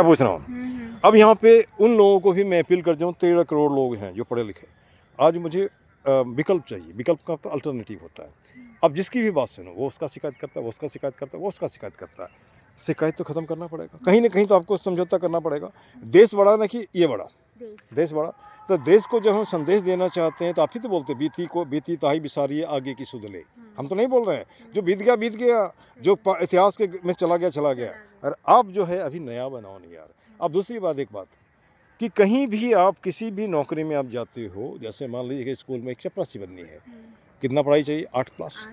क्या पूछ रहा हूँ। अब यहाँ पे उन लोगों को भी मैं अपील करता हूँ, 13 करोड़ लोग हैं जो पढ़े लिखे। आज मुझे विकल्प चाहिए, विकल्प का तो अल्टरनेटिव होता है। अब जिसकी भी बात सुनो, वो उसका शिकायत करता है, वो उसका शिकायत करता है, वो उसका शिकायत करता है। शिकायत तो ख़त्म करना पड़ेगा, कहीं ना कहीं तो आपको समझौता करना पड़ेगा। देश बड़ा ना कि ये बड़ा, देश बड़ा। तो देश को जब हम संदेश देना चाहते हैं तो आप ही तो बोलते बीती ताही बिसारिए आगे की सुध ले। हम तो नहीं बोल रहे हैं, जो बीत गया, जो इतिहास के में चला गया। और आप जो है अभी नया बनाओ नहीं यार। अब दूसरी बात, एक बात कि कहीं भी आप किसी भी नौकरी में आप जाते हो, जैसे मान लीजिए कि स्कूल में एक चपरासी बननी है, कितना पढ़ाई चाहिए? 8+।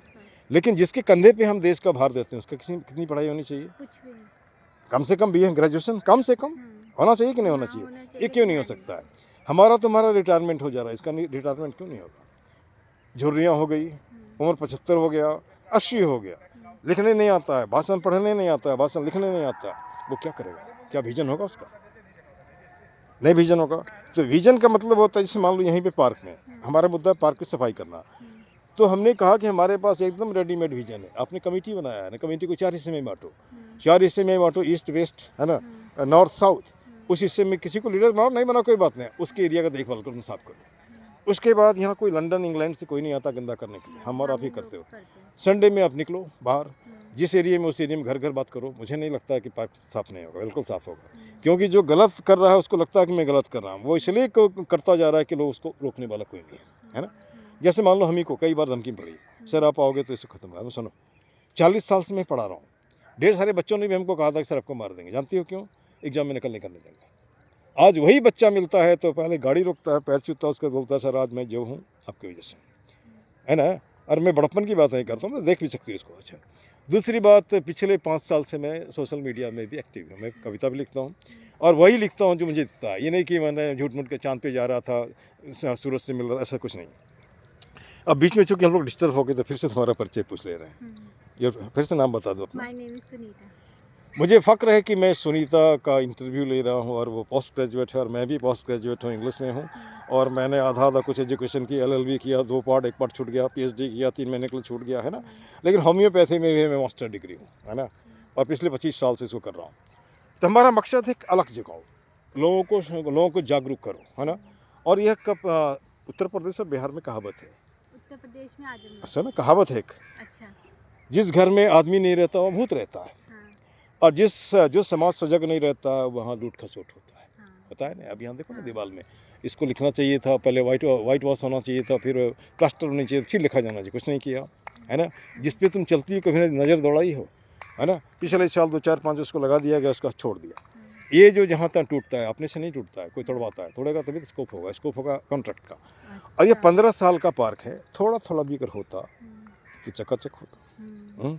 लेकिन जिसके कंधे पे हम देश का भार देते हैं उसका कितनी पढ़ाई होनी चाहिए? कुछ भी नहीं। कम से कम BA ग्रेजुएशन कम से कम होना चाहिए कि नहीं होना चाहिए? ये क्यों नहीं हो सकता है? हमारा तुम्हारा रिटायरमेंट हो जा रहा है, इसका रिटायरमेंट क्यों नहीं होगा? झुर्रियाँ हो गई, उम्र 75 हो गया, 80 हो गया, लिखने नहीं आता है, भाषण पढ़ने नहीं आता है, भाषण लिखने नहीं आता है, वो क्या करेगा? क्या विजन होगा उसका? नहीं विजन होगा। तो विजन का मतलब होता है, जैसे मान लो यहीं पे पार्क में हमारा मुद्दा है पार्क की सफाई करना, तो हमने कहा कि हमारे पास एकदम रेडीमेड विजन है। आपने कमेटी बनाया है ना, कमेटी को 4 हिस्से में बांटो, 4 हिस्से में बांटो, ईस्ट वेस्ट है ना, नॉर्थ साउथ। उस हिस्से में किसी को लीडर बनाओ, नहीं बना कोई बात नहीं, उसके एरिया का देखभाल करो, साफ करो। उसके बाद यहाँ कोई लंदन इंग्लैंड से कोई नहीं आता गंदा करने के लिए, हम और आप ही करते हो। संडे में आप निकलो बाहर, जिस एरिया में उस एरिया में घर घर बात करो। मुझे नहीं लगता है कि पार्क साफ़ नहीं होगा, बिल्कुल साफ़ होगा। क्योंकि जो गलत कर रहा है उसको लगता है कि मैं गलत कर रहा हूँ, वो इसलिए करता जा रहा है कि लोग उसको रोकने वाला कोई नहीं है ना। जैसे मान लो हम ही को कई बार धमकी पड़ी, सर आप आओगे तो इसको खत्म है। सुनो, 40 साल से मैं पढ़ा रहा हूँ, ढेर सारे बच्चों ने भी हमको कहा था कि सर आपको मार देंगे। जानती हो क्यों? एग्जाम में नकल नहीं करने देंगे। आज वही बच्चा मिलता है तो पहले गाड़ी रोकता है, पैर छूता है, उसको बोलता है सर आज मैं जो हूँ आपकी वजह से, है ना। और मैं बड़प्पन की बात नहीं करता हूँ, देख भी सकती हूँ इसको। अच्छा, दूसरी बात, पिछले 5 साल से मैं सोशल मीडिया में भी एक्टिव हूँ। मैं कविता भी लिखता हूँ और वही लिखता हूँ जो मुझे दिखता है। ये नहीं कि मैंने झूठ मूठ के चांद पे जा रहा था, सूरज से मिल रहा, ऐसा कुछ नहीं। अब बीच में चूंकि हम लोग डिस्टर्ब हो गए तो फिर से तुम्हारा परिचय पूछ ले रहे हैं। ये फिर से नाम बता दो अपना। My name is Sunita. मुझे फ़ख्र है कि मैं सुनीता का इंटरव्यू ले रहा हूँ और वो पोस्ट ग्रेजुएट है और मैं भी पोस्ट ग्रेजुएट हूँ, इंग्लिश में हूँ। और मैंने आधा कुछ एजुकेशन की, LLB किया, 2 पार्ट, 1 पार्ट छूट गया, PhD किया, 3 महीने के लिए छूट गया, है ना। लेकिन होम्योपैथी में भी मैं मास्टर डिग्री हूँ, है ना, और पिछले 25 साल से इसको कर रहा हूँ। तो हमारा मकसद है कि अलग जगाओ, लोगों को जागरूक करो, है ना। और यह उत्तर प्रदेश और बिहार में कहावत है, उत्तर प्रदेश में आजमगढ़, अच्छा ना, कहावत है एक, अच्छा, जिस घर में आदमी नहीं रहता वहाँ भूत रहता है, और जो समाज सजग नहीं रहता वहाँ लूट खसोट होता है। पता है ना। अब यहाँ देखो ना दीवार में, इसको लिखना चाहिए था पहले, वाइट वॉश होना चाहिए था, फिर प्लास्टर होनी चाहिए, फिर लिखा जाना चाहिए, कुछ नहीं किया, है ना। जिस पे तुम चलती हो कभी नज़र दौड़ाई हो, है ना। पिछले साल 2 4 5 उसको लगा दिया गया, उसका छोड़ दिया। ये जो जहाँ तक टूटता है अपने से नहीं टूटता है, कोई तोड़वाता है, तोड़ेगा तभी तो स्कोप होगा कॉन्ट्रैक्ट का। और ये 15 साल का पार्क है, थोड़ा थोड़ा भी अगर होता तो चकाचक होता।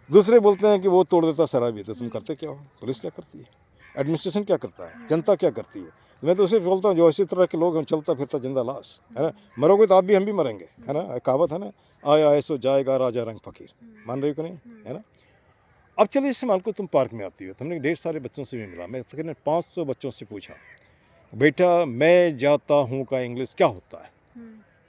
दूसरे बोलते हैं कि वो तोड़ देता शराबी, तो तुम करते क्या हो? पुलिस क्या करती है? एडमिनिस्ट्रेशन क्या करता है? जनता क्या करती है? तो मैं तो उसे बोलता हूँ जो इसी तरह के लोग हैं, चलता फिरता जिंदा लाश, है ना। मरोगे तो आप भी हम भी मरेंगे, है ना। कहावत है ना, आया ऐसो जाएगा राजा रंग फकीर। मान रही हो कि नहीं, है ना। अब चलिए इस मान को तुम पार्क में आती हो, तुमने ढेर सारे बच्चों से भी मिला, मैं तकरीबन 500 बच्चों से पूछा, बेटा मैं जाता हूँ का इंग्लिश क्या होता है?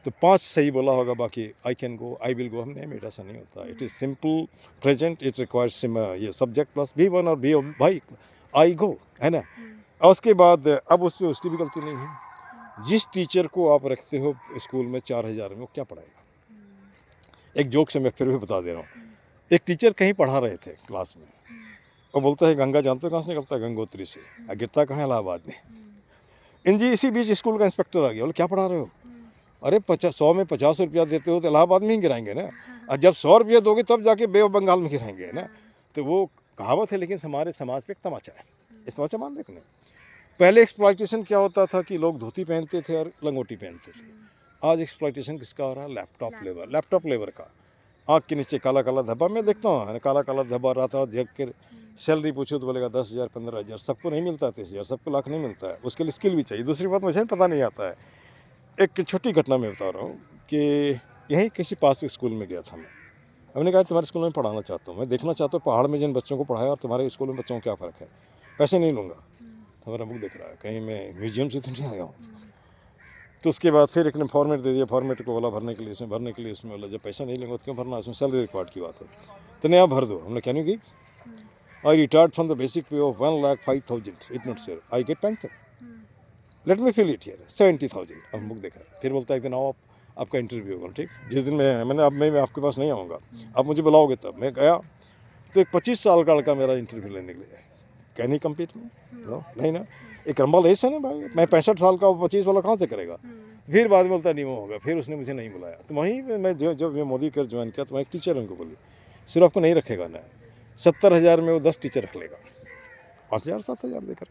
तो 5 सही बोला होगा, बाकी I can go, I will go, हम नहीं, बेटा ऐसा नहीं होता। It is simple present, it requires ये सब्जेक्ट प्लस V1 और B भाई आई गो, है ना। और उसके बाद अब उसमें उसकी भी गलती नहीं है। जिस टीचर को आप रखते हो स्कूल में 4000 में, वो क्या पढ़ाएगा? एक जोक से मैं फिर भी बता दे रहा हूँ। एक टीचर कहीं पढ़ा रहे थे क्लास में, वो बोलता है गंगा जानते हो कहाँ से निकलता है? गंगोत्री से। गिरता कहाँ है? इलाहाबाद में। जी इसी बीच स्कूल का इंस्पेक्टर आ गया, बोले क्या पढ़ा रहे हो? अरे 100 में 50 रुपया देते हो तो इलाहाबाद में ही गिराएंगे ना, और जब 100 रुपया दोगे तब जाके बे ऑफ बंगाल में गिराएंगे, ना। तो वो कहावत है, लेकिन हमारे समाज पे एक तमाचा है। इस तमाचा मान रहे नहीं। पहले एक्सप्लॉइटेशन क्या होता था कि लोग धोती पहनते थे और लंगोटी पहनते थे। आज एक्सप्लॉइटेशन किसका हो रहा है? लैपटॉप लेबर का। आँख के नीचे काला काला धब्बा, मैं देखता हूँ, है काला काला धब्बा, रात रात जग कर सैलरी पूछो तो बोलेगा 10,000 15,000। सबको नहीं मिलता है 30,000, सबको लाख नहीं मिलता है, उसके लिए स्किल भी चाहिए। दूसरी बात मुझे पता नहीं आता है, एक छोटी घटना मैं बता रहा हूँ कि यहीं किसी पास के स्कूल में गया था मैं। हमने कहा तुम्हारे स्कूल में पढ़ाना चाहता हूँ, मैं देखना चाहता हूँ पहाड़ में जिन बच्चों को पढ़ाया और तुम्हारे स्कूल में बच्चों को क्या फ़र्क है। पैसे नहीं लूँगा। तो मेरा मुख दिख रहा है, कहीं मैं म्यूजियम से तो नहीं आया हूँ। तो उसके बाद फिर एक ने फॉर्मेट दे दिया, फॉर्मेट को बोला भरने के लिए, उसमें बोला जब पैसा नहीं लेंगे तो क्यों भरना, उसमें सैलरी रिकॉर्ड की बात है, तो नहीं आप भर दो। हमने क्या नहीं की। I retired from the basic pay of 1,05,000. It's not sure. I get pension. Let me feel it here 70,000 हम बुक देख रहे हैं। फिर बोलता है कि ना आपका इंटरव्यू होगा, ठीक। जिस दिन मैंने अब मैं आपके पास नहीं आऊँगा, आप मुझे बुलाओगे तब। मैं गया तो एक 25 साल का लड़का मेरा इंटरव्यू लेने के लिए। कैन ही कम्पीट में? नो, नहीं ना। एक रंबालेस है ना भाई, मैं 65 साल का 25 वाला कहाँ से करेगा। फिर बाद में बोलता नहीं वो होगा, फिर उसने मुझे नहीं बुलाया। तो वहीं पर मैं जब मैं मोदी कर ज्वाइन किया तो मैं एक टीचर उनको बोली, सिर्फ आपको नहीं रखेगा ना, 70,000 में वो 10 टीचर रख लेगा, 5,000 7,000 देकर।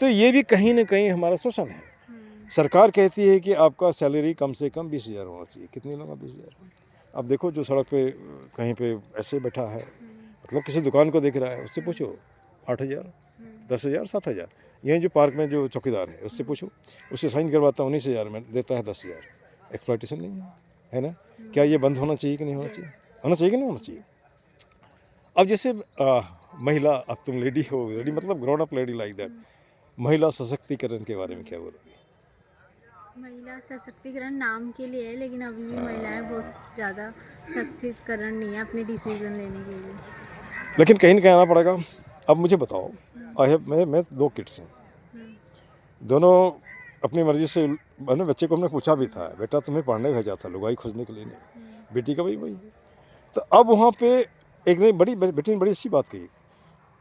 तो ये भी कहीं ना कहीं हमारा शोषण है। सरकार कहती है कि आपका सैलरी कम से कम 20,000 होना चाहिए। कितने लोग 20,000? अब देखो जो सड़क पे कहीं पे ऐसे बैठा है, मतलब किसी दुकान को देख रहा है, उससे पूछो 8,000 10,000 7,000। यहीं जो पार्क में जो चौकीदार है उससे पूछो, उससे साइन करवाता हूँ 19,000 में, देता है 10,000। एक्सप्लॉयटेशन नहीं है ना? क्या ये बंद होना चाहिए कि नहीं होना चाहिए? होना चाहिए कि नहीं होना चाहिए? अब जैसे महिला, अब तुम लेडी हो, लेडी मतलब grown up lady like that, महिला सशक्तिकरण के बारे में क्या बोलोगे? महिला सशक्तिकरण नाम के लिए है, लेकिन अभी भी महिलाएं बहुत ज़्यादा सशक्तिकरण नहीं है अपने डिसीजन लेने के लिए। लेकिन कहीं ना कहीं आना पड़ेगा। अब मुझे बताओ, मैं 2 किड्स हैं, दोनों अपनी मर्जी से। मैंने बच्चे को हमने पूछा भी था, बेटा तुम्हें पढ़ने भेजा था, लुगाई खोजने के लिए नहीं, बेटी का वही है। तो अब वहाँ पे एक ने बेटी ने बड़ी अच्छी बात कही,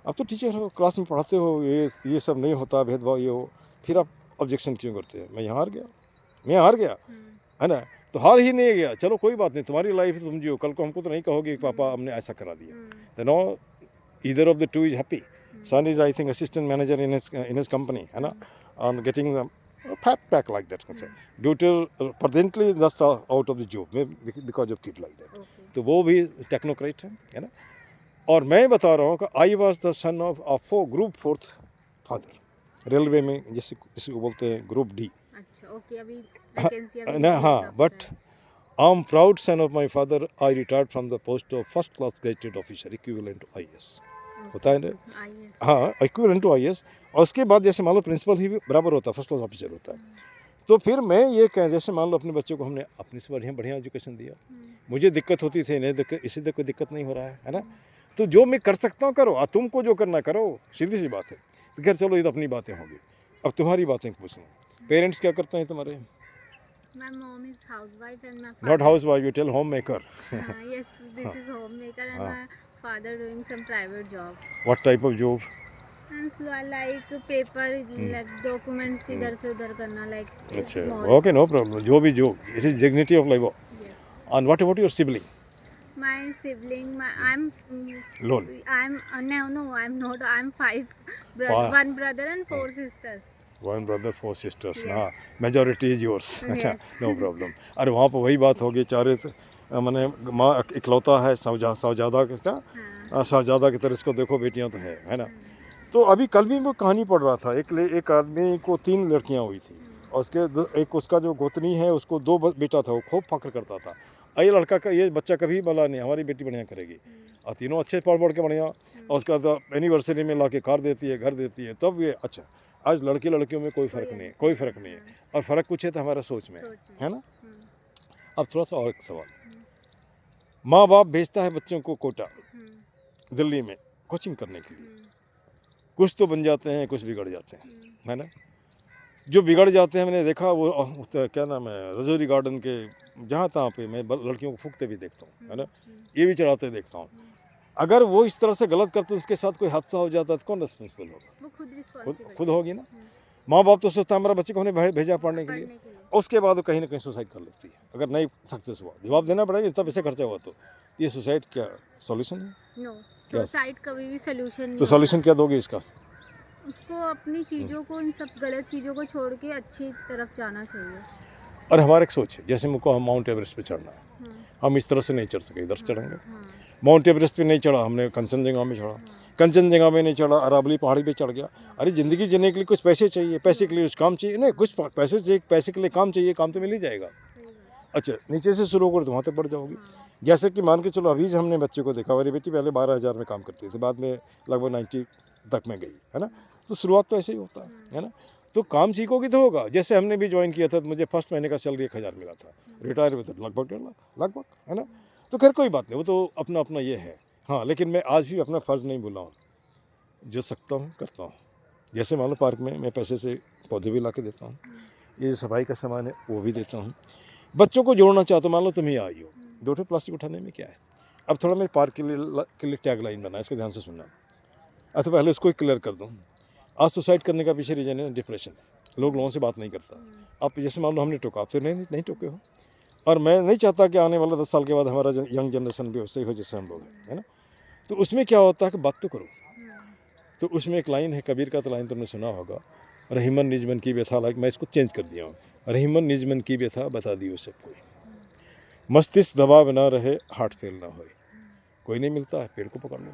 अब तो टीचर हो, क्लास में पढ़ाते हो, ये सब नहीं होता, भेदभाव ये हो, फिर आप ऑब्जेक्शन क्यों करते हैं? मैं यहाँ हार गया, है ना। तो हार ही नहीं गया, चलो कोई बात नहीं, तुम्हारी लाइफ है, तुम जियो, कल को हमको तो नहीं कहोगे कि पापा हमने ऐसा करा दिया। तो no, either of the two is happy. Son is I think assistant manager in his company, है ना, on getting fat pack like that. Daughter presently just out of the job because of kid like that. तो वो भी technocrat है ना। और मैं बता रहा हूँ कि I was the son of group 4th father, railway में जैसे को बोलते हैं ग्रुप डी। अच्छा, ओके, अभी वैकेंसी अभी ना, हाँ, but I am proud son of my father. I retired from the post of first class graduate officer, equivalent to IAS होता है ना। हाँ, इक्विवेलेंट टू IAS। और उसके बाद जैसे मान लो प्रिंसिपल ही भी बराबर होता है, फर्स्ट क्लास ऑफिसर होता है। तो फिर मैं ये कह, जैसे मान लो अपने बच्चों को हमने अपनी से बढ़िया एजुकेशन दिया, मुझे दिक्कत होती थी, नहीं इसी कोई दिक्कत नहीं हो रहा है ना। तो जो मैं कर सकता हूँ करो, तुमको जो करना करो, सीधी सी बात है। तो खैर चलो, ये तो अपनी बातें होंगी, अब तुम्हारी बातें पूछना। पेरेंट्स क्या करते हैं तुम्हारे? My mom is housewife and my not housewife, you tell homemaker. yes, this is homemaker and my father doing some private job. What type of job? And so I like paper, like documents इधर से उधर करना, like अच्छा, small. Okay, no problem, जो भी job, it is dignity of life. Yes. And what about your sibling? My sibling, I'm Lol. no, I'm not. I'm 5 Five. 1 brother and 4 sisters. 1 brother 4 sisters। Yes. हाँ, majority is yours. Yes. No problem. अरे वहाँ पर वही बात होगी, चारे मैंने माँ इकलौता है, शहजादा का, शहजादा की तरह इसको देखो, बेटियाँ तो है ना। तो अभी कल भी मैं कहानी पढ़ रहा था, एक आदमी को 3 लड़कियाँ हुई थी, और उसके एक उसका जो गोतनी है उसको 2 बेटा था, वो खूब फख्र करता था, ये लड़का का ये बच्चा कभी बोला नहीं हमारी बेटी बढ़िया करेगी, और तीनों अच्छे पढ़ के बढ़िया, और उसका तो एनिवर्सरी में ला के कार देती है, घर देती है, तब ये अच्छा। आज लड़कियों में कोई फ़र्क नहीं है, और फ़र्क कुछ है तो हमारा सोच में है ना। अब थोड़ा सा और एक सवाल, माँ बाप भेजता है बच्चों को कोटा दिल्ली में कोचिंग करने के लिए, कुछ तो बन जाते हैं, कुछ बिगड़ जाते हैं, है ना। जो बिगड़ जाते हैं, मैंने देखा वो क्या नाम है, रजौरी गार्डन के जहाँ तहाँ पे मैं लड़कियों को फूकते भी देखता हूँ, है ना, ये भी चढ़ाते देखता हूँ। अगर वो इस तरह से गलत करते उसके साथ कोई हादसा हो जाता है तो कौन रिस्पॉन्सिबल होगा? वो खुद रिस्पॉन्सिबल खुद होगी ना। माँ बाप तो सोचता है हमारा बच्चे को हमने भेजा पढ़ने के लिए, के लिए। उसके बाद वो कहीं ना कहीं सुसाइड कर लेती है, अगर नहीं सक्सेस हुआ, जवाब देना पड़ेगा, इतना पैसे खर्चा हुआ। तो ये सुसाइड क्या सॉल्यूशन है? नो, सुसाइड कभी भी सॉल्यूशन नहीं तो सॉल्यूशन क्या दोगे इसका? उसको अपनी चीज़ों को, इन सब गलत चीज़ों को छोड़ के अच्छी तरफ जाना चाहिए। और हमारा एक सोच है, जैसे मुझको हम माउंट एवरेस्ट पे चढ़ना है, हम इस तरह से नहीं चढ़ सके, इधर से चढ़ेंगे। माउंट एवरेस्ट पे नहीं चढ़ा, हमने कंचनजंगा में चढ़ा, कंचनजंगा में नहीं चढ़ा, अरावली पहाड़ी पे चढ़ गया। अरे ज़िंदगी जीने के लिए कुछ पैसे चाहिए, पैसे के लिए कुछ काम चाहिए, नहीं कुछ पैसे चाहिए, पैसे के लिए काम चाहिए, काम तो मिल ही जाएगा। अच्छा, नीचे से शुरू करो तो वहाँ तक बढ़ जाओगी। जैसे कि मान के चलो, अभी हमने बच्चे को देखा, मेरी बेटी पहले 12,000 में काम करती थी, बाद में लगभग 90 तक में गई, है ना। तो शुरुआत तो ऐसे ही होता है ना। तो काम सीखोगी तो होगा। जैसे हमने भी ज्वाइन किया था तो मुझे फर्स्ट महीने का सैलरी 1,000 मिला था, रिटायर हुआ था लगभग 1.5 लाख लगभग, है ना। तो खैर कोई बात नहीं, वो तो अपना अपना ये है। हाँ, लेकिन मैं आज भी अपना फ़र्ज़ नहीं भूला हूँ। जो सकता हूँ करता हूँ। जैसे मान लो पार्क में मैं पैसे से पौधे भी ला के देता हूँ, ये सफाई का सामान है वो भी देता हूँ। बच्चों को जोड़ना चाहता हूँ, मान लो तुम ही आई हो, 2 ठो प्लास्टिक उठाने में क्या है। अब थोड़ा मेरे पार्क के लिए टैग लाइन बना, इसको ध्यान से सुनना। तो पहले इसको क्लियर कर दूँ। आज सुसाइड करने का पीछे रीजन है डिप्रेशन। लोग लोगों से बात नहीं करता। अब जैसे मान लो हमने टोका, आप तो नहीं टोके हो, और मैं नहीं चाहता कि आने वाला 10 साल के बाद हमारा यंग जनरेशन भी वैसे ही हो जैसे हम लोग हैं, है ना। तो उसमें क्या होता है कि बात तो करो। तो उसमें एक लाइन है, कबीर का तो लाइन तुमने सुना होगा, रहीमन निजमन की व्यथा, लाइक मैं इसको चेंज कर दिया हूँ, रहीमन निजमन की व्यथा बता दियो सबको, मस्तिष्क दबाव ना रहे, हार्ट फेल ना हो। कोई नहीं मिलता है, पेड़ को पकड़ लो,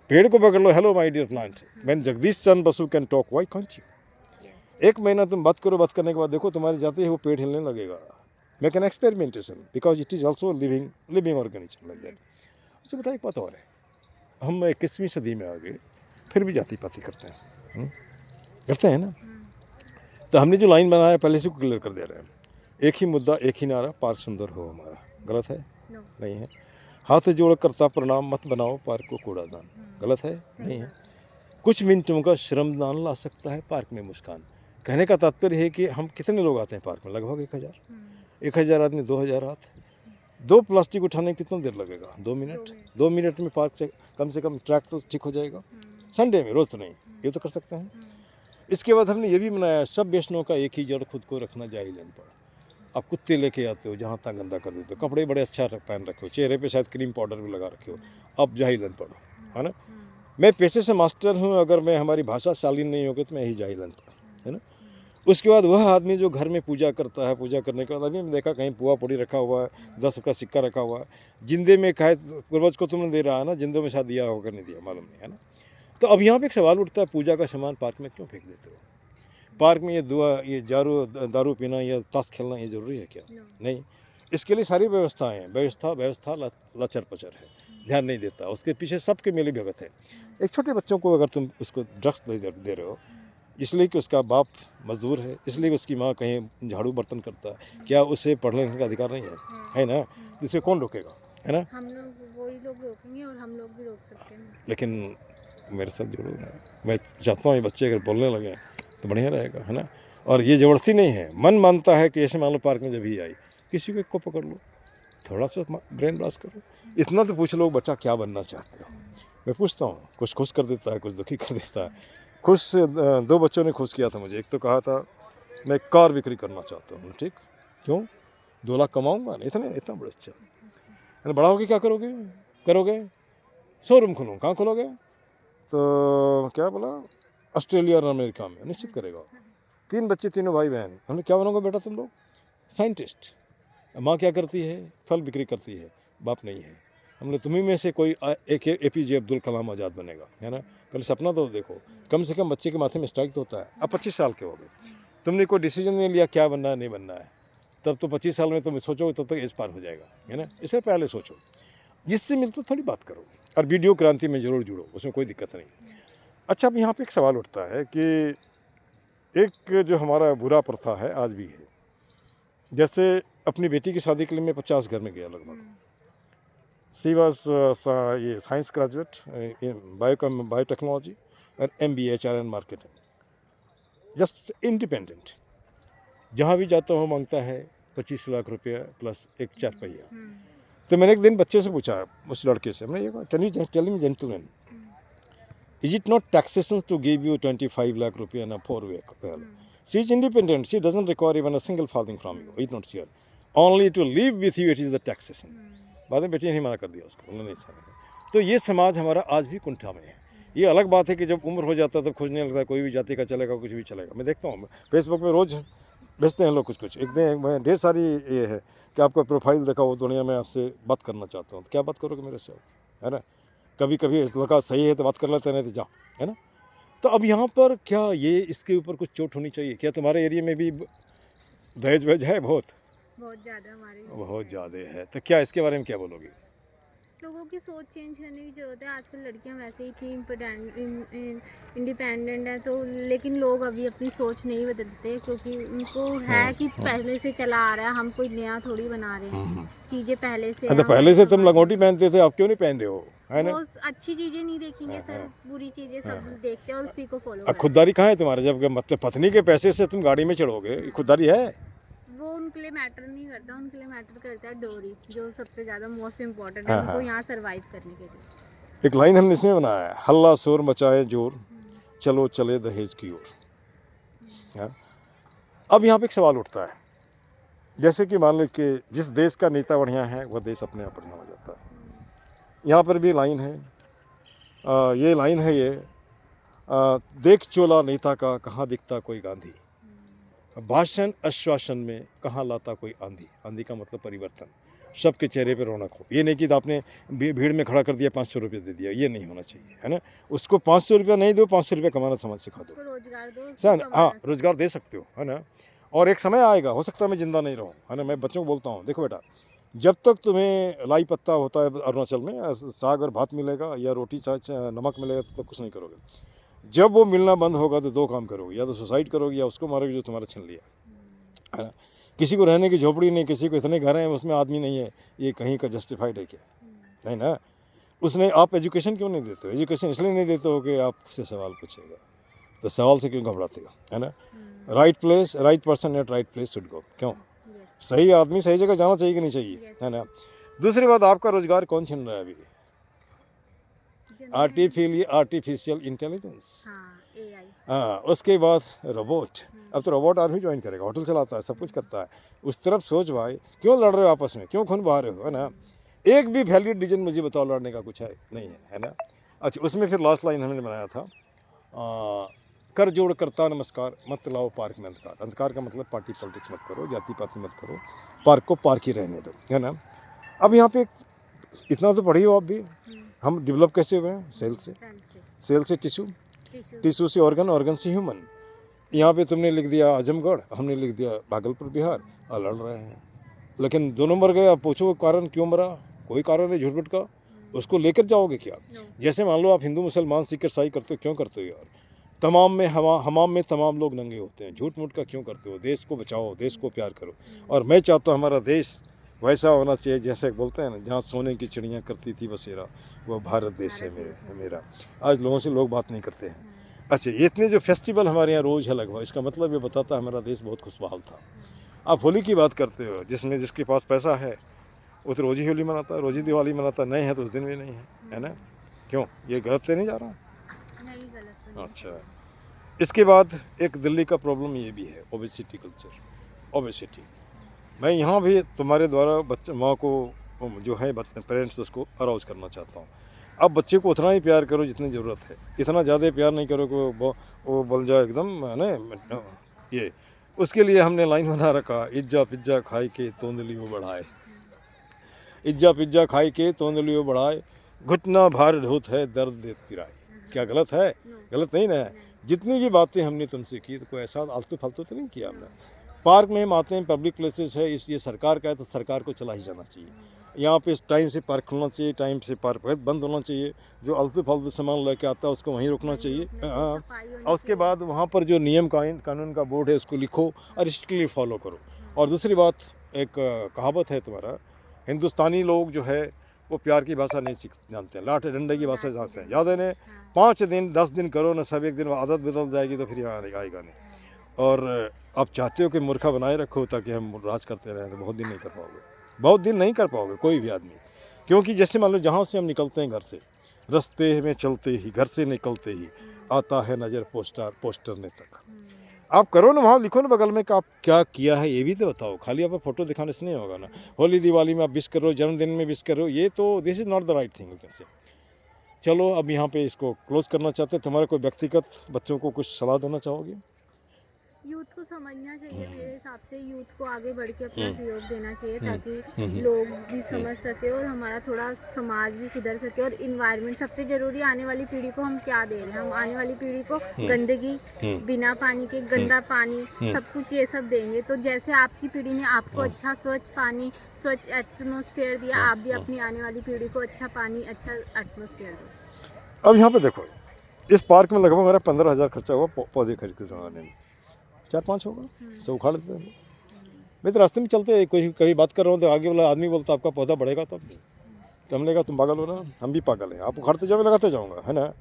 पेड़ को पकड़ लो। Hello my dear plant, when Jagdish Chandra Basu can talk, why can't you. 1 महीना तुम बात करो, बात करने के बाद देखो तुम्हारी जाते ही वो पेड़ हिलने लगेगा। Make an experimentation because it is also living organism like that. अच्छा बेटा एक बात और है, हम 21वीं सदी में आ गए, फिर भी जाति पाति करते हैं, करते हैं ना। तो हमने जो लाइन बनाया पहले से क्लियर कर दे रहे हैं, एक ही मुद्दा एक ही नारा, पार्क सुंदर हो हमारा। गलत है? नहीं है। हाथ जोड़ करता प्रणाम मत बनाओ पार्क को कूड़ादान। गलत है? नहीं है। कुछ मिनटों का श्रमदान ला सकता है पार्क में मुस्कान। कहने का तात्पर्य है कि हम कितने लोग आते हैं पार्क में, लगभग 1000 आदमी, 2000 हाथ। 2 प्लास्टिक उठाने में कितना देर लगेगा? 2 मिनट। 2 मिनट में पार्क से कम ट्रैक तो ठीक हो जाएगा। संडे में, रोज तो नहीं, ये तो कर सकते हैं। इसके बाद हमने ये भी बनाया, सब व्यसनों का एक ही जड़, खुद को रखना जाहिल अनपढ़। आप कुत्ते लेके आते हो, जहाँ तक गंदा कर देते हो, कपड़े बड़े अच्छा पहन रखे हो, चेहरे पे शायद क्रीम पाउडर भी लगा रखे हो, आप जाहिल अनपढ़ हो, है ना। मैं पेशे से मास्टर हूँ, अगर मैं हमारी भाषा शालीन नहीं होगी तो मैं ही जाहिल अनपढ़, है ना। उसके बाद वह आदमी जो घर में पूजा करता है, पूजा करने के बाद अभी मैं देखा कहीं पुआ पूड़ी रखा हुआ है, 10 का सिक्का रखा हुआ है, जिंदे में खाए पूर्वज को तुमने दे रहा है ना, जिंदे में शायद दिया होकर नहीं दिया मालूम नहीं, है ना। तो अब यहाँ पे एक सवाल उठता है, पूजा का सामान पार्क में क्यों फेंक देते हो? पार्क में ये दारू पीना या ताश खेलना ये ज़रूरी है क्या? नहीं। इसके लिए सारी व्यवस्थाएं हैं, व्यवस्था लचर पचर है, ध्यान नहीं देता, उसके पीछे सबके मिली भगत है। एक छोटे बच्चों को अगर तुम उसको ड्रग्स दे रहे हो, इसलिए कि उसका बाप मजदूर है, इसलिए उसकी माँ कहीं झाड़ू बर्तन करता है, क्या उसे पढ़ने लिखने का अधिकार नहीं है ना। जिसे कौन रोकेगा, है ना। हम लोग, वही लोग रोकेंगे और हम लोग भी रोक सकते हैं। लेकिन मेरे साथ जुड़ो ना, मैं चाहता हूँ ये बच्चे अगर बोलने लगे तो बढ़िया रहेगा, है ना। और ये ज़बरदस्ती नहीं है, मन मानता है कि ऐसे मान लो पार्क में जब ही आई, किसी को एक को पकड़ लो, थोड़ा सा ब्रेन वॉश करो, इतना तो पूछ लो बच्चा क्या बनना चाहते हो। मैं पूछता हूँ, कुछ खुश कर देता है, कुछ दुखी कर देता है। खुश 2 बच्चों ने खुश किया था मुझे। एक तो कहा था मैं कार बिक्री करना चाहता हूँ। ठीक, क्यों? 2 लाख कमाऊँगा ना, इतना बड़ा अच्छा, अरे बड़ा होके क्या करोगे? शोरूम खोलूँ। कहाँ खोलोगे? तो क्या बोला, ऑस्ट्रेलिया और अमेरिका में। निश्चित करेगा। 3 बच्चे, तीनों भाई बहन। हमने क्या बनोगे बेटा तुम लोग? साइंटिस्ट। माँ क्या करती है? फल बिक्री करती है, बाप नहीं है। हमने तुम्ही में से कोई एक APJ अब्दुल कलाम आज़ाद बनेगा, है ना। पहले सपना तो देखो, कम से कम बच्चे के माथे में स्ट्राइक तो होता है। अब 25 साल के हो गए, तुमने कोई डिसीजन नहीं लिया क्या बनना है नहीं बनना है, तब तो 25 साल में तुम सोचोगे तब तक एज पार हो जाएगा, है ना। इससे पहले सोचो, जिससे मिलते थोड़ी बात करो, और वीडियो क्रांति में ज़रूर जुड़ो, उसमें कोई दिक्कत नहीं। अच्छा, अब यहाँ पे एक सवाल उठता है कि एक जो हमारा बुरा प्रथा है आज भी है, जैसे अपनी बेटी की शादी के लिए मैं 50 घर में गया लगभग। सी वॉज ये साइंस ग्रेजुएट इन बायोटेक्नोलॉजी और MBA HRN marketing, just independent. जहाँ भी जाता हूँ मांगता है 25 लाख रुपया प्लस एक 4 पहिया। तो मैंने एक दिन बच्चे से पूछा, उस लड़के से, मैंने ये can you tell me gentleman, is it not taxation to give you 25 lakh रुपया ना 4 well? She is independent, she doesn't require even a single farthing from you, it not share, only to live with you it is the taxation. बाद में बेटी ने नहीं मना कर दिया उसको, उन्होंने नहीं समझा। तो ये समाज हमारा आज भी कुंठा में है। ये अलग बात है कि जब उम्र हो जाता है तब खोजने लगता है, कोई भी जाति का चलेगा, कुछ भी चलेगा। मैं देखता हूँ फेसबुक में रोज़ भेजते हैं लोग कुछ। एक दिन ढेर सारी ये है कि आपका प्रोफाइल देखा वो दुनिया में आपसे बात करना चाहता हूँ। तो क्या बात करोगे मेरे से, है ना। कभी कभी इस लड़का सही है तो बात कर लेते, नहीं तो जा, है ना। तो अब यहाँ पर क्या ये इसके ऊपर कुछ चोट होनी चाहिए क्या? तुम्हारे एरिया में भी दहेज वहेज है? बहुत ज़्यादा हमारे बहुत ज़्यादा है। तो क्या इसके बारे में क्या बोलोगे? लोगों की सोच चेंज करने की ज़रूरत है। आजकल लड़कियां वैसे ही इतनी इंडिपेंडेंट हैं, तो लेकिन लोग अभी अपनी सोच नहीं बदलते, क्योंकि उनको है कि पहले से चला आ रहा है, हम कोई नया थोड़ी बना रहे हैं। चीज़ें पहले से तो पहले से तुम लंगोटी पहनते थे, आप क्यों नहीं पहन रहे हो? है ना। वो अच्छी चीजें नहीं देखेंगे सर, बुरी चीजें सब देखते हैं और उसी को फॉलो अब करते खुददारी कहाँ है तुम्हारे, जब मतलब पत्नी के पैसे से तुम गाड़ी में चढ़ोगे, ये खुददारी है? हैं। वो उनके लिए मैटर नहीं करता, उनके लिए मैटर करता है डोरी, जो सबसे ज्यादा मोस्ट इम्पोर्टेंट है हाँ, उनको हाँ। यहाँ सरवाइव करने के लिए। एक लाइन हमने इसमें बनाया है, हल्ला शोर मचाए जोर, चलो चले दहेज की ओर। हाँ? अब यहाँ पे एक सवाल उठता है, जैसे कि मान लो कि जिस देश का नेता बढ़िया है वह देश अपने आप बढ़िया हो जाता है। यहाँ पर भी लाइन है, ये लाइन है ये, देख चोला नेता का कहाँ दिखता कोई गांधी, भाषण आश्वासन में कहाँ लाता कोई आंधी। आंधी का मतलब परिवर्तन, सबके चेहरे पे रौनक हो। ये नहीं कि आपने भीड़ में खड़ा कर दिया 500 रुपये दे दिया, ये नहीं होना चाहिए, है ना। उसको 500 रुपया नहीं दो, 500 रुपया कमाना समझ सिखा दो। उसको रोजगार दो, उसको सर हाँ, कमाना रोजगार दे सकते हो, है ना। और एक समय आएगा, हो सकता है मैं जिंदा नहीं रहूँ, है ना। मैं बच्चों को बोलता हूँ, देखो बेटा, जब तक तुम्हें लाई पत्ता होता है अरुणाचल में, साग और भात मिलेगा या रोटी नमक मिलेगा, तो कुछ नहीं करोगे। जब वो मिलना बंद होगा तो दो काम करोगे, या तो सुसाइड करोगे या उसको मारोगे जो तुम्हारा छीन लिया, है ना। किसी को रहने की झोपड़ी नहीं, किसी को इतने घर हैं उसमें आदमी नहीं है, ये कहीं का जस्टिफाइड है क्या? नहीं ना। उसने, आप एजुकेशन क्यों नहीं देते हो? एजुकेशन इसलिए नहीं देते हो कि आपसे सवाल पूछेगा, तो सवाल से क्यों घबराते हो, है ना। Right place, right person at right place should go. क्यों? सही आदमी सही जगह जाना चाहिए कि नहीं चाहिए, है ना। दूसरी बात, आपका रोजगार कौन छीन रहा है अभी? Artificial intelligence, AI। हाँ। उसके बाद रोबोट, अब तो रोबोट आर्मी ज्वाइन करेगा, होटल चलाता है, सब कुछ करता है। उस तरफ सोच भाई, क्यों लड़ रहे हो आपस में, क्यों खून बहा रहे हो, है ना। एक भी वैलिड रीजन मुझे बताओ लड़ने का, कुछ है नहीं है, है ना। अच्छा, उसमें फिर लास्ट लाइन हमने बनाया था, कर जोड़ करता नमस्कार, मत लाओ पार्क में अंधकार। अंधकार का मतलब पार्टी पॉलिटिक्स मत करो, जाति पाति मत करो, पार्क को पार्क ही रहने दो, है ना। अब यहाँ पे इतना तो पढ़ी हो आप भी, हम डेवलप कैसे हुए हैं? सेल से टिश्यू, टिश्यू से ऑर्गन, ऑर्गन से ह्यूमन। यहाँ पे तुमने लिख दिया आजमगढ़, हमने लिख दिया भागलपुर बिहार, और लड़ रहे हैं। लेकिन दोनों मर गए। अब पूछो कारण क्यों मरा? कोई कारण नहीं, झूठ का। उसको लेकर जाओगे क्या? जैसे मान लो आप हिंदू मुसलमान सिख ईसाई करते हो, क्यों करते हो यार? तमाम में हमाम में तमाम लोग नंगे होते हैं, झूठ मूठ का क्यों करते हो? देश को बचाओ, देश को प्यार करो। और मैं चाहता हूँ हमारा देश वैसा होना चाहिए, जैसे बोलते हैं ना, जहाँ सोने की चिड़ियाँ करती थी बसेरा, वो भारत देश है मेरा। आज लोगों से लोग बात नहीं करते हैं। अच्छा, इतने जो फेस्टिवल हमारे यहाँ रोज़ है लगभग, इसका मतलब ये बताता है हमारा देश बहुत खुशहाल था। आप होली की बात करते हो, जिसमें जिसके पास पैसा है वो तो रोज़ ही होली मनाता है, रोज़ ही दिवाली मनाता है, नहीं है तो उस दिन भी नहीं है ना। क्यों? ये गलत तो नहीं जा रहा? नहीं, गलत तो नहीं। अच्छा, इसके बाद एक दिल्ली का प्रॉब्लम ये भी है, ओबेसिटी कल्चर, ओबेसिटी। मैं यहाँ भी तुम्हारे द्वारा बच्चे माँ को जो है पेरेंट्स, उसको अराउज करना चाहता हूँ। अब बच्चे को उतना ही प्यार करो जितनी ज़रूरत है, इतना ज़्यादा प्यार नहीं करो कि वो बल जाए एकदम, है ना। ये उसके लिए हमने लाइन बना रखा, इज्जा पिज्जा खाई के तोंदलियों बढ़ाए, इज्जा पिज्जा खाई के तोंदलियों बढ़ाए, घुटना भार ढोत है दर्द देत पिराए। क्या गलत है? गलत नहीं ना। जितनी भी बातें हमने तुमसे की, तो कोई ऐसा आलतू फालतू तो नहीं किया हमने। पार्क में हम आते हैं, पब्लिक प्लेसेस है, इस ये सरकार का है तो सरकार को चला ही जाना चाहिए। यहाँ पे टाइम से पार्क खुलना चाहिए, टाइम से पार्क बंद होना चाहिए। जो आलतू फालतू सामान लेके आता है उसको वहीं रोकना चाहिए, हाँ। और उसके बाद वहाँ पर जो नियम कानून का बोर्ड है उसको लिखो और स्ट्रिक्टली फॉलो करो। और दूसरी बात, एक कहावत है तुम्हारा, हिंदुस्तानी लोग जो है वो प्यार की भाषा नहीं जानते हैं, लाठे डंडे की भाषा जानते हैं। याद है ना, 5 दिन 10 दिन करो ना, सब एक दिन आदत बदल जाएगी तो फिर यहाँ आएगा नहीं। और आप चाहते हो कि मूर्खा बनाए रखो ताकि हम राज करते रहें, तो बहुत दिन नहीं कर पाओगे, बहुत दिन नहीं कर पाओगे कोई भी आदमी। क्योंकि जैसे मान लो जहाँ से हम निकलते हैं घर से, रास्ते में चलते ही, घर से निकलते ही आता है नज़र पोस्टर ने तक। आप करो ना, वहाँ लिखो ना बगल में कि आप क्या किया है, ये भी तो बताओ। खाली आप फ़ोटो दिखाने से नहीं होगा ना। होली दिवाली में आप विश करो, जन्मदिन में विश करो, ये तो this is not the right thing कैसे। चलो अब यहाँ पे इसको क्लोज करना चाहते हैं। तुम्हारे कोई व्यक्तिगत बच्चों को कुछ सलाह देना चाहोगे? यूथ को समझना चाहिए, मेरे हिसाब से यूथ को आगे बढ़ के अपना सहयोग देना चाहिए, ताकि लोग भी समझ सके और हमारा थोड़ा समाज भी सुधर सके। और इन्वायरमेंट सबसे जरूरी, आने वाली पीढ़ी को हम क्या दे रहे हैं? हम आने वाली पीढ़ी को गंदगी, बिना पानी के गंदा पानी, सब कुछ ये सब देंगे। तो जैसे आपकी पीढ़ी ने आपको अच्छा स्वच्छ पानी, स्वच्छ एटमोसफेयर दिया, आप भी अपनी आने वाली पीढ़ी को अच्छा पानी, अच्छा एटमोसफेयर दो। अब यहाँ पे देखो, इस पार्क में लगभग मेरा 15,000 खर्चा हुआ पौधे खरीद के लगाने में, 4-5 होगा, सब उखाड़ देते हैं। मैं तो रास्ते में चलते कोई कभी बात कर रहा हूँ तो आगे वाला आदमी बोलता आपका पौधा बढ़ेगा तब नहीं, तो हमने कहा तुम पागल हो ना, हम भी पागल हैं, आप उखाड़ते जाओ मैं लगाते जाऊँगा, है ना।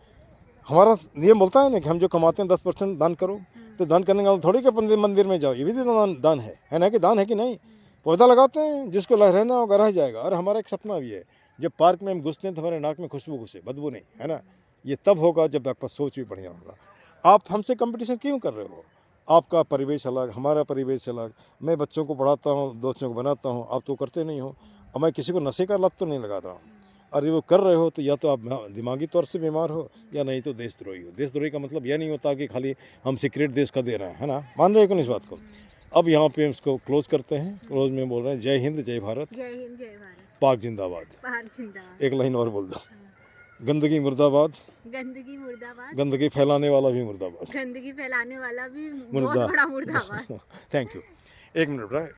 हमारा नियम बोलता है ना कि हम जो कमाते हैं 10% दान करो, तो दान करने का थोड़ी कि मंदिर में जाओ, ये भी तो दान है ना, कि दान है कि नहीं। पौधा लगाते हैं, जिसको रहना होगा रह जाएगा। और हमारा एक सपना भी है, जब पार्क में हम घुसते हैं तो हमारे नाक में खुशबू घुसे, बदबू नहीं, है ना। ये तब होगा जब आपका सोच भी बढ़िया होगा। आप हमसे कंपटीशन क्यों कर रहे हो? आपका परिवेश अलग, हमारा परिवेश अलग। मैं बच्चों को पढ़ाता हूँ, दोस्तों को बनाता हूँ, आप तो करते नहीं हो। और मैं किसी को नशे का लत तो नहीं लगा रहा हूँ। अरे वो कर रहे हो तो या तो आप दिमागी तौर से बीमार हो, या नहीं तो देशद्रोही हो। देशद्रोही का मतलब यह नहीं होता कि खाली हम सीक्रेट देश का दे रहे हैं, है ना। मान रहे हो कि इस बात को? अब यहाँ पे हम इसको क्लोज करते हैं। क्लोज में बोल रहे हैं जय हिंद जय भारत, जय हिंद जय भारत, पाक जिंदाबाद। पाक जिंदाबाद। एक लाइन और बोल दो, गंदगी मुर्दाबाद, गंदगी मुर्दाबाद, गंदगी फैलाने वाला भी मुर्दाबाद। गंदगी फैलाने वाला भी बहुत मुर्दा बड़ा मुर्दाबाद। Thank you. एक मिनट।